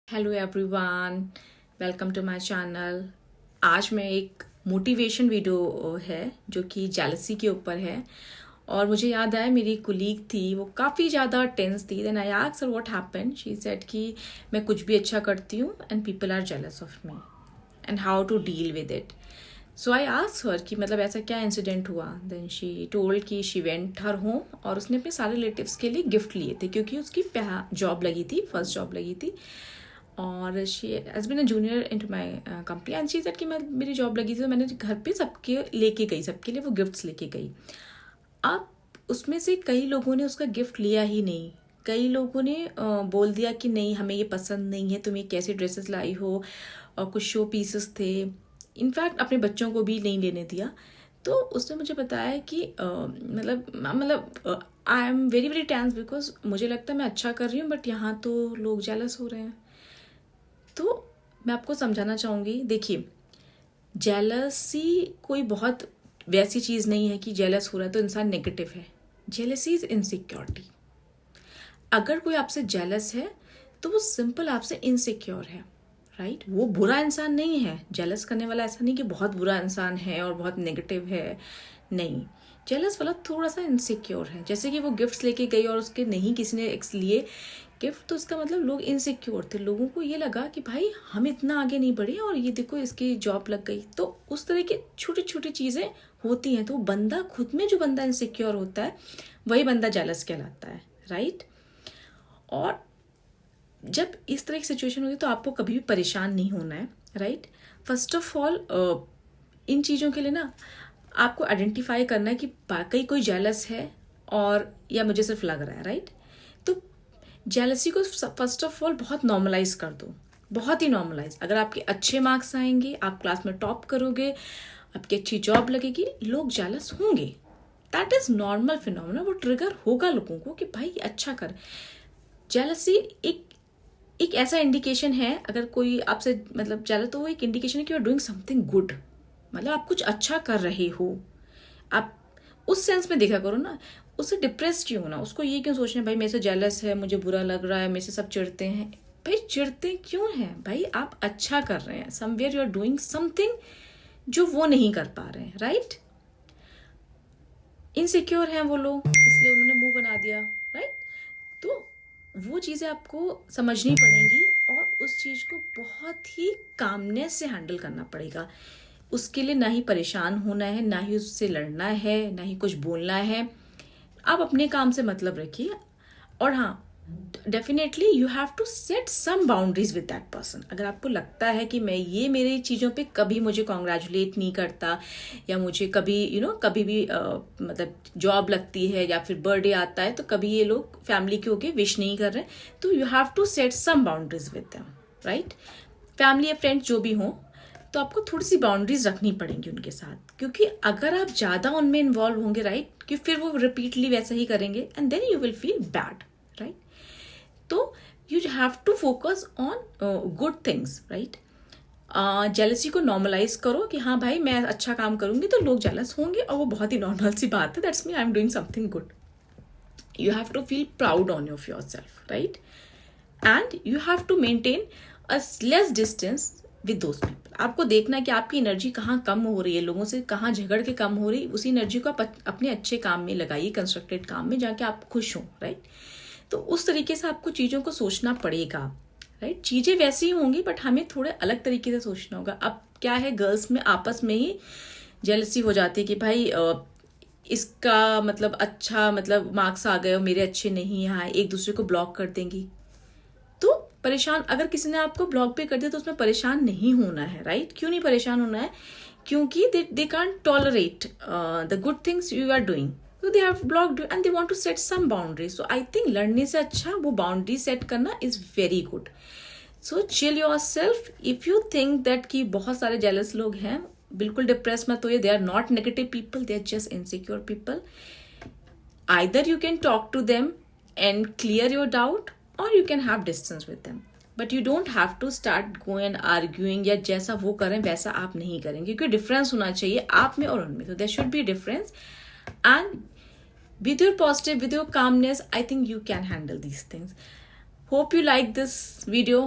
Hello everyone, welcome to my channel. आज मैं एक मोटिवेशन वीडियो है जो कि जेलसी के ऊपर है। और मुझे याद आया मेरी कुलीग थी, वो काफ़ी ज़्यादा टेंस थी। Then I asked her what happened. She said कि मैं कुछ भी अच्छा करती हूँ and people are jealous of me and how to deal with it. So I asked her कि मतलब ऐसा क्या इंसिडेंट हुआ। देन शी टोल्ड कि शी वेंट हर होम और उसने अपने सारे रिलेटिव्स के लिए गिफ्ट लिए थे क्योंकि उसकी जॉब लगी थी, फर्स्ट जॉब लगी थी। और she has been a junior into my company and she said कि मैं मेरी जॉब लगी थी तो मैंने घर पे सबके लेके गई, सबके लिए वो गिफ्ट्स लेके गई। अब उसमें से कई लोगों ने उसका गिफ्ट लिया ही नहीं। कई लोगों ने बोल दिया कि नहीं, हमें ये पसंद नहीं है, तुम ये कैसे ड्रेसेस लाई हो, और कुछ शो पीसेस थे। इनफैक्ट अपने बच्चों को भी नहीं लेने दिया। तो उसने मुझे बताया कि मतलब I am very very tense because मुझे लगता है मैं अच्छा कर रही हूँ बट यहाँ तो लोग जेलस हो रहे हैं। तो मैं आपको समझाना चाहूँगी, देखिए, जेलसी कोई बहुत वैसी चीज़ नहीं है कि जेलस हो रहा है तो इंसान नेगेटिव है। Jealousy is insecurity. अगर कोई आपसे जेलस है तो वो सिंपल आपसे इनसिक्योर है, राइट? वो बुरा इंसान नहीं है। जेलस करने वाला ऐसा नहीं कि बहुत बुरा इंसान है और बहुत नेगेटिव है, नहीं। जेलस वाला थोड़ा सा इनसिक्योर है। जैसे कि वो गिफ्ट्स लेके गई और उसके नहीं किसी ने लिए गिफ्ट, तो उसका मतलब लोग इनसिक्योर थे। लोगों को ये लगा कि भाई हम इतना आगे नहीं बढ़े और ये देखो इसकी जॉब लग गई। तो उस तरह की छोटी छोटी चीज़ें होती हैं। तो बंदा खुद में, जो बंदा इनसिक्योर होता है वही बंदा जेलस कहलाता है, राइट? और जब इस तरह की सिचुएशन होगी तो आपको कभी भी परेशान नहीं होना है, right? First of all in चीज़ों के लिए ना आपको आइडेंटिफाई करना है कि वाकई कोई जेलस है और या मुझे सिर्फ लग रहा है, राइट? तो जेलसी को फर्स्ट ऑफ ऑल बहुत नॉर्मलाइज कर दो, बहुत ही नॉर्मलाइज। अगर आपके अच्छे मार्क्स आएंगे, आप क्लास में टॉप करोगे, आपकी अच्छी जॉब लगेगी, लोग जेलस होंगे। That is normal phenomena. वो ट्रिगर होगा लोगों को कि भाई अच्छा कर। जेलसी एक ऐसा इंडिकेशन है, अगर कोई आपसे मतलब जेलस, तो वो एक इंडिकेशन है कि you are doing something good. मतलब आप कुछ अच्छा कर रहे हो। आप उस सेंस में देखा करो ना। उससे डिप्रेस क्यों होना, उसको ये क्यों सोचना भाई मेरे से जेलस है, मुझे बुरा लग रहा है, मेरे से सब चिढ़ते हैं। भाई चिढ़ते क्यों हैं? भाई आप अच्छा कर रहे हैं, somewhere you are doing something जो वो नहीं कर पा रहे हैं, राइट? इनसिक्योर हैं वो लोग, इसलिए उन्होंने मुंह बना दिया, राइट? तो वो चीज़ें आपको समझनी पड़ेंगी और उस चीज़ को बहुत ही कामनेस से हैंडल करना पड़ेगा। उसके लिए ना ही परेशान होना है, ना ही उससे लड़ना है, ना ही कुछ बोलना है। आप अपने काम से मतलब रखिए। और हाँ, definitely you have to set some boundaries with that person. अगर आपको लगता है कि मैं ये मेरी चीज़ों पे कभी मुझे कॉन्ग्रेचुलेट नहीं करता, या मुझे कभी कभी भी मतलब जॉब लगती है या फिर बर्थडे आता है तो कभी ये लोग फैमिली के होके विश नहीं कर रहे हैं, तो you have to set some boundaries with them, right? Family या फ्रेंड्स जो भी हों, तो आपको थोड़ी सी बाउंड्रीज रखनी पड़ेंगी उनके साथ। क्योंकि अगर आप ज़्यादा उनमें इन्वॉल्व होंगे, राइट, कि फिर वो रिपीटली वैसा ही करेंगे and then you will feel bad, right? तो you have to focus on good things, right? Jealousy को नॉर्मलाइज करो कि हाँ भाई मैं अच्छा काम करूंगी तो लोग जेलस होंगे, और वो बहुत ही नॉर्मल सी बात है। That's me, I am doing something good. You have to feel proud on of yourself, right? And you have to maintain a less distance with those people. आपको देखना है कि आपकी एनर्जी कहाँ कम हो रही है, लोगों से कहाँ झगड़ के कम हो रही है। उसी एनर्जी को आप अपने अच्छे काम में लगाइए, कंस्ट्रक्टेड काम में, जाके आप खुश हो, राइट? तो उस तरीके से आपको चीज़ों को सोचना पड़ेगा, राइट? चीज़ें वैसी ही होंगी बट हमें थोड़े अलग तरीके से सोचना होगा। अब क्या है, गर्ल्स में आपस में ही जेलसी हो जाती है कि भाई इसका मतलब अच्छा मतलब मार्क्स आ गए और मेरे अच्छे नहीं आए, एक दूसरे को ब्लॉक कर देंगी। तो परेशान, अगर किसी ने आपको ब्लॉक भी कर दिया तो उसमें परेशान नहीं होना है, राइट? क्यों नहीं परेशान होना है? क्योंकि they can't tolerate the good things you are doing, so they have blocked you and they want to set some boundaries. So I think लड़ने से अच्छा वो बाउंड्री सेट करना is very good. So chill yourself. If you think that कि बहुत सारे jealous लोग हैं, बिल्कुल डिप्रेस मत होइए। They are not negative people, they are just insecure people. Either you can talk to them and clear your doubt, or you can have distance with them. But you don't have to start going and arguing, या जैसा वो करें वैसा आप नहीं करेंगे, क्योंकि difference होना चाहिए आप में और उनमें। So there should be a difference. And with your positive, with your calmness, I think you can handle these things. Hope you like this video.